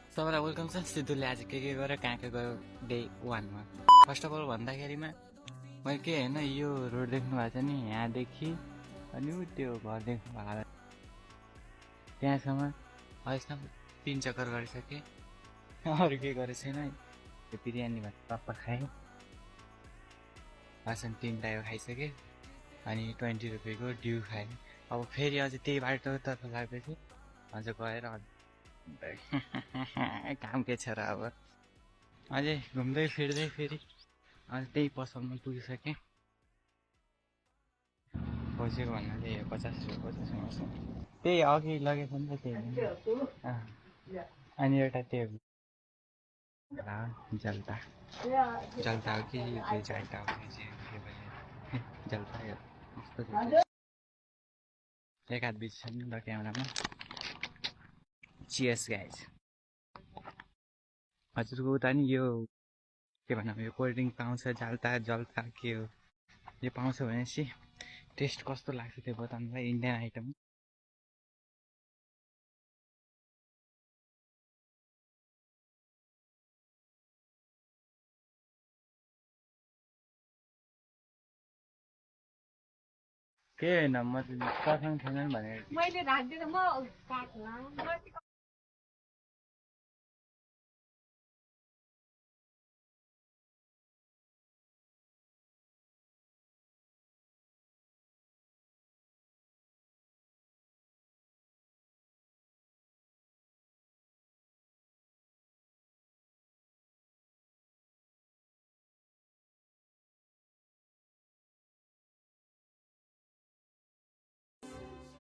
सबैलाई वेलकम छ। सिद्धुले आज के गर्यो कहाँ गयो डे 1 मा। फर्स्ट अफ अल भन्दाखेरिमा मैले के होइन, यो रोड देख्नु भएको छ नि, यहाँदेखि अनि त्यो घर देख्नु भएको त्यहाँसम्म अहिलेसम्म 3 चक्कर गरिसकेँ। अरू केही गरेको छैन। त्यो बिरयानी भात टप्प खाएँ, बासन 3 टाइम खाइसकेँ अनि 20 रुपियाँको ड्यु खाएँ। अब फेरि अझै त्यही बाटोतर्फ लाग्दैछु, अझ गएर काम के छ र। अब अझै घुम्दै फिर्दै फेरि अझ त्यही पसलमा पुगिसकेँ। खोजेको भन्नाले 50 रुपियाँ त्यही अघि लगेको नि त त्यही। अनि एउटा त्यो जल्ता जल्ता हो कि जाल्टा हो जल्ता कस्तो एक हात बिच छ नि त क्यामेरामा। Cheers guys. हजुरको उता नि यो के भनौँ, यो कोल्ड ड्रिङ्क पाउँछ, जाल्ता जल्ता के हो यो पाउँछ भनेपछि टेस्ट कस्तो लाग्छ त्यो बताउनुलाई। इन्डियन आइटम के होइन, म त प्रथम छैन भनेर मैले राख्दिनँ म काट्न।